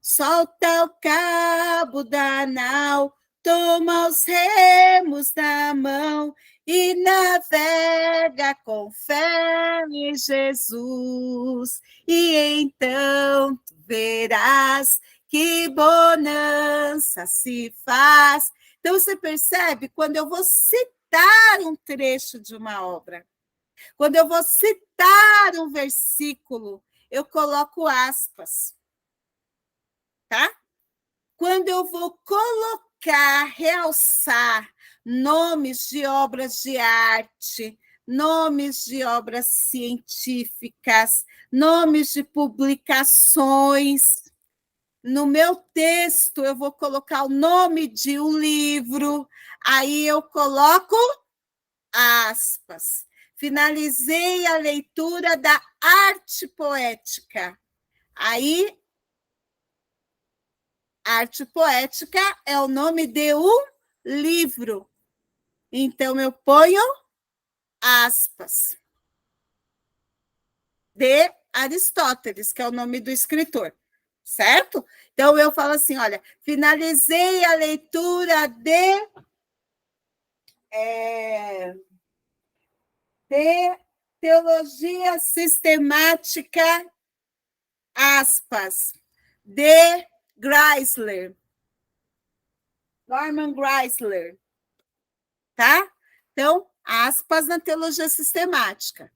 solta o cabo da nau, toma os remos na mão e navega com fé em Jesus, e então verás que bonança se faz. Então, você percebe, quando eu vou citar um trecho de uma obra, quando eu vou citar um versículo, eu coloco aspas, tá? Quando eu vou colocar, realçar nomes de obras de arte, nomes de obras científicas, nomes de publicações, no meu texto eu vou colocar o nome de um livro, aí eu coloco aspas. Finalizei a leitura da arte poética. Aí, arte poética é o nome de um livro. Então, eu ponho aspas. De Aristóteles, que é o nome do escritor, certo? Então, eu falo assim, olha, finalizei a leitura de teologia sistemática, aspas, de Geisler, Norman Geisler, tá? Então, aspas na teologia sistemática.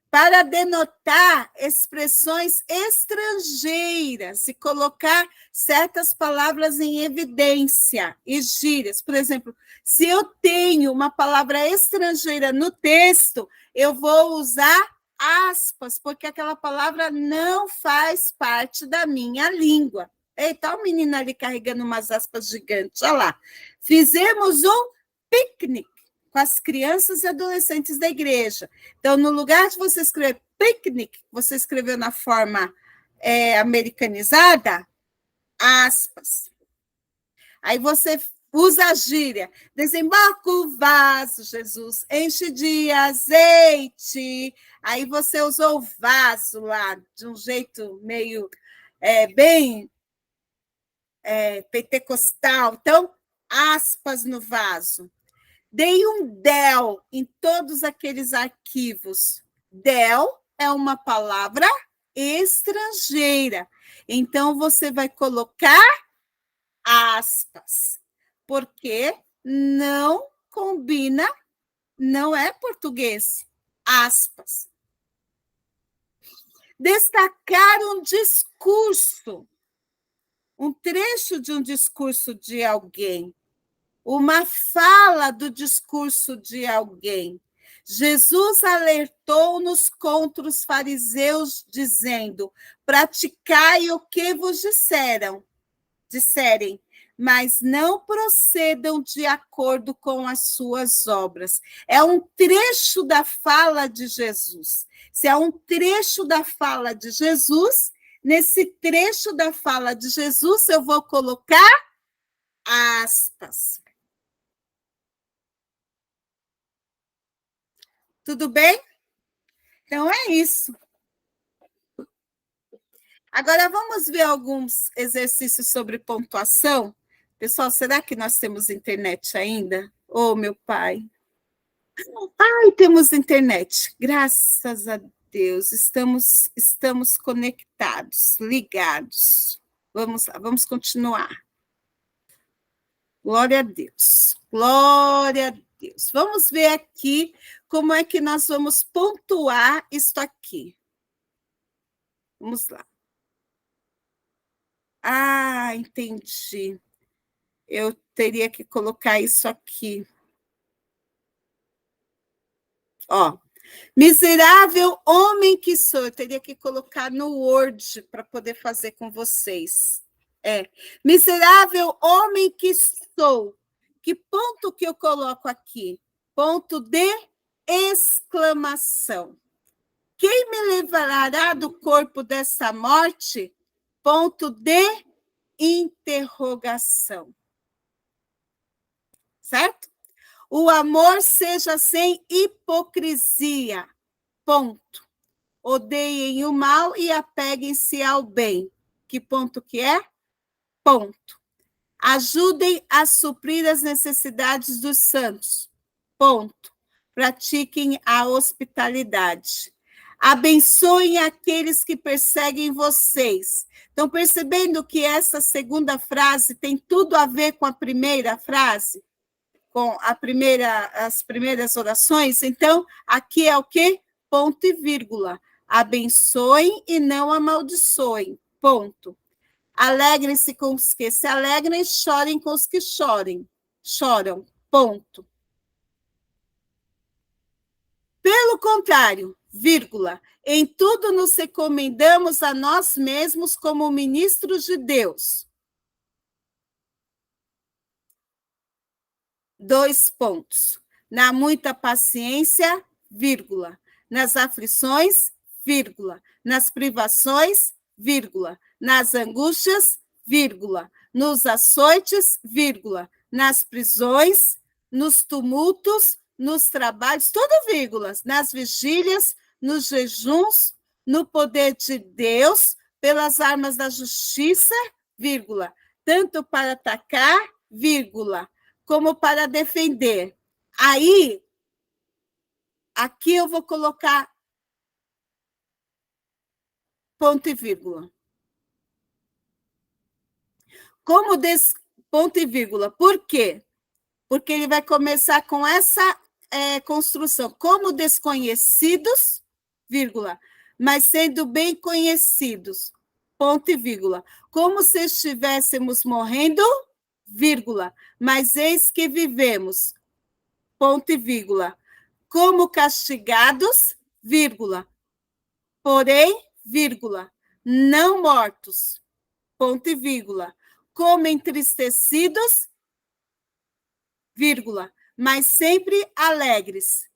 Para denotar expressões estrangeiras e colocar certas palavras em evidência e gírias. Por exemplo, se eu tenho uma palavra estrangeira no texto, eu vou usar aspas, porque aquela palavra não faz parte da minha língua. Eita, o menino ali carregando umas aspas gigantes, olha lá. Fizemos um piquenique com as crianças e adolescentes da igreja. Então, no lugar de você escrever picnic, você escreveu na forma americanizada, aspas. Aí você usa a gíria, desembarca o vaso, Jesus, enche de azeite. Aí você usou o vaso lá, de um jeito meio bem pentecostal. Então, aspas no vaso. Dei um del em todos aqueles arquivos. Del é uma palavra estrangeira. Então, você vai colocar aspas, porque não combina, não é português. Aspas. Destacar um discurso, um trecho de um discurso de alguém, uma fala do discurso de alguém. Jesus alertou-nos contra os fariseus, dizendo: praticai o que vos disserem, mas não procedam de acordo com as suas obras. É um trecho da fala de Jesus. Se é um trecho da fala de Jesus, nesse trecho da fala de Jesus, eu vou colocar aspas. Tudo bem? Então é isso. Agora vamos ver alguns exercícios sobre pontuação. Pessoal, será que nós temos internet ainda? Oh, meu pai. Ai, temos internet. Graças a Deus, estamos conectados, ligados. Vamos lá, vamos continuar. Glória a Deus. Glória a Deus. Vamos ver aqui como é que nós vamos pontuar isto aqui. Vamos lá. Ah, entendi. Eu teria que colocar isso aqui. Ó, miserável homem que sou. Eu teria que colocar no Word para poder fazer com vocês. Miserável homem que sou. Que ponto que eu coloco aqui? Ponto de exclamação. Quem me levará do corpo dessa morte? Ponto de interrogação. Certo? O amor seja sem hipocrisia. Ponto. Odeiem o mal e apeguem-se ao bem. Que ponto que é? Ponto. Ajudem a suprir as necessidades dos santos. Ponto. Pratiquem a hospitalidade. Abençoem aqueles que perseguem vocês. Estão percebendo que essa segunda frase tem tudo a ver com a primeira frase? Com as primeiras orações? Então, aqui é o quê? Ponto e vírgula. Abençoem e não amaldiçoem. Ponto. Alegrem-se com os que se alegram e chorem com os que choram. Ponto. Pelo contrário, vírgula, em tudo nos recomendamos a nós mesmos como ministros de Deus. 2 pontos. Na muita paciência, vírgula, nas aflições, vírgula, nas privações, vírgula, nas angústias, vírgula, nos açoites, vírgula, nas prisões, nos tumultos, nos trabalhos, tudo vírgulas, nas vigílias, nos jejuns, no poder de Deus, pelas armas da justiça, vírgula, tanto para atacar, vírgula, como para defender. Aí, aqui eu vou colocar ponto e vírgula. Ponto e vírgula. Por quê? Porque ele vai começar com essa construção. Como desconhecidos, vírgula, mas sendo bem conhecidos, ponto e vírgula. Como se estivéssemos morrendo, vírgula, mas eis que vivemos, ponto e vírgula. Como castigados, vírgula, porém, vírgula, não mortos, ponto e vírgula. Como entristecidos, vírgula, mas sempre alegres,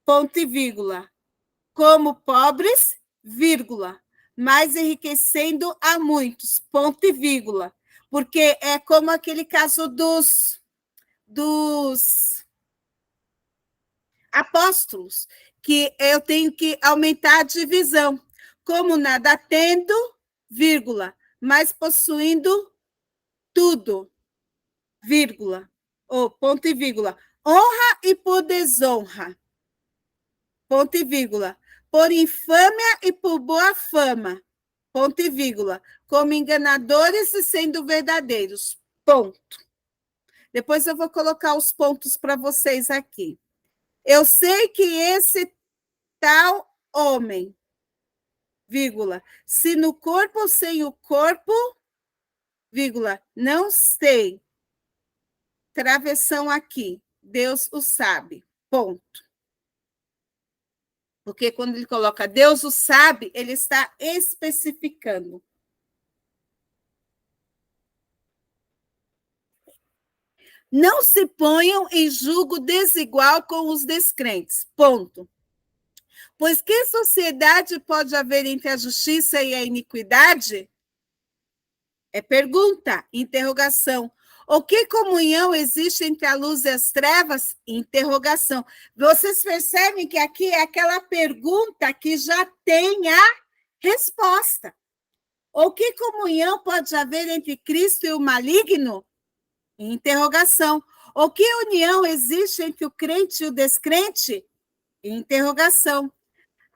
ponto e vírgula. Como pobres, vírgula, mas enriquecendo a muitos, ponto e vírgula. Porque é como aquele caso dos apóstolos, que eu tenho que aumentar a divisão. Como nada tendo, vírgula, mas possuindo tudo, vírgula, ou ponto e vírgula. Honra e por desonra, ponto e vírgula. Por infâmia e por boa fama, ponto e vírgula. Como enganadores e sendo verdadeiros, ponto. Depois eu vou colocar os pontos para vocês aqui. Eu sei que esse tal homem, vírgula, se no corpo ou sem o corpo, vírgula, não sei. Travessão aqui, Deus o sabe, ponto. Porque quando ele coloca Deus o sabe, ele está especificando. Não se ponham em julgo desigual com os descrentes. Ponto. Pois que sociedade pode haver entre a justiça e a iniquidade? É pergunta, interrogação. O que comunhão existe entre a luz e as trevas? Interrogação. Vocês percebem que aqui é aquela pergunta que já tem a resposta. O que comunhão pode haver entre Cristo e o maligno? Interrogação. O que união existe entre o crente e o descrente? Interrogação.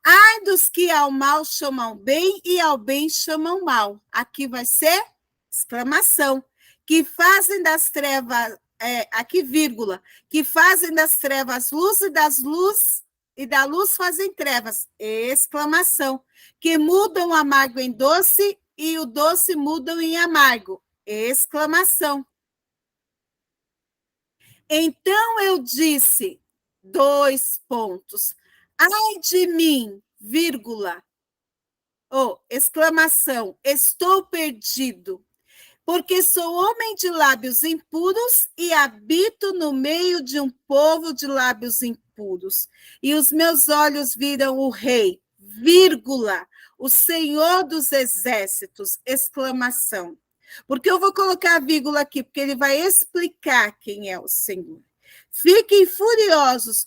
Ai dos que ao mal chamam bem e ao bem chamam mal. Aqui vai ser exclamação. Que fazem das trevas, aqui vírgula, que fazem das trevas luz e da luz fazem trevas. Exclamação. Que mudam o amargo em doce e o doce mudam em amargo. Exclamação. Então eu disse, 2 pontos. Ai de mim, vírgula, exclamação, estou perdido, porque sou homem de lábios impuros e habito no meio de um povo de lábios impuros. E os meus olhos viram o rei, vírgula, o Senhor dos exércitos, exclamação. Porque eu vou colocar a vírgula aqui, porque ele vai explicar quem é o Senhor. Fiquem furiosos,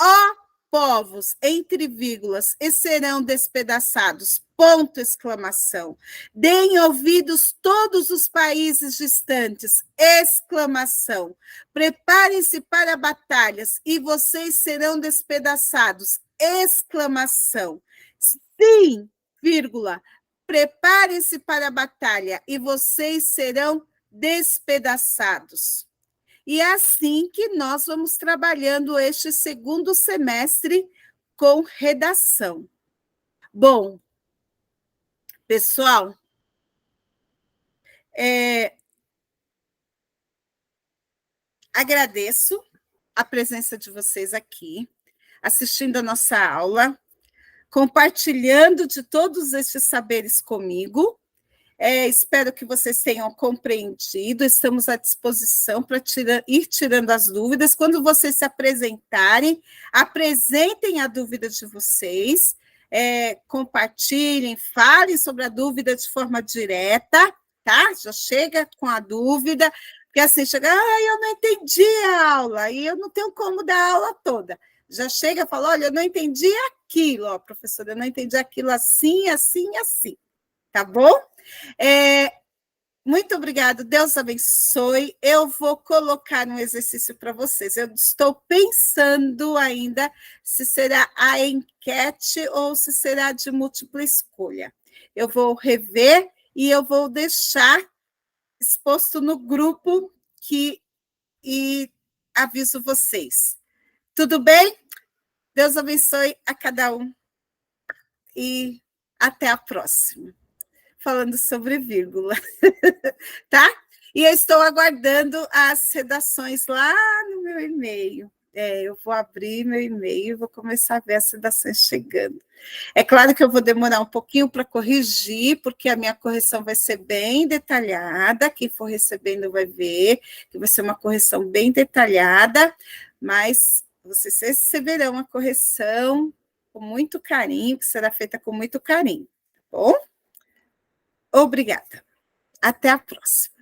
ó povos, entre vírgulas, e serão despedaçados. Ponto, exclamação. Deem ouvidos todos os países distantes, exclamação. Preparem-se para batalhas e vocês serão despedaçados, exclamação. Sim, vírgula, preparem-se para a batalha e vocês serão despedaçados. E é assim que nós vamos trabalhando este segundo semestre com redação. Bom, pessoal, agradeço a presença de vocês aqui, assistindo a nossa aula, compartilhando de todos estes saberes comigo. Espero que vocês tenham compreendido, estamos à disposição para ir tirando as dúvidas. Quando vocês se apresentarem, apresentem a dúvida de vocês, compartilhem, falem sobre a dúvida de forma direta, tá? Já chega com a dúvida, porque assim, chega, eu não entendi a aula, e eu não tenho como dar a aula toda. Já chega e fala, olha, eu não entendi aquilo, professora, eu não entendi aquilo assim, assim, assim, tá bom? Muito obrigada, Deus abençoe. Eu vou colocar um exercício para vocês. Eu estou pensando ainda se será a enquete ou se será de múltipla escolha. Eu vou rever e eu vou deixar exposto no grupo e aviso vocês. Tudo bem? Deus abençoe a cada um e até a próxima. Falando sobre vírgula, tá? E eu estou aguardando as redações lá no meu e-mail. Eu vou abrir meu e-mail e vou começar a ver as redações chegando. É claro que eu vou demorar um pouquinho para corrigir, porque a minha correção vai ser bem detalhada, quem for recebendo vai ver, que vai ser uma correção bem detalhada, mas vocês receberão a correção com muito carinho, que será feita com muito carinho, tá bom? Obrigada. Até a próxima.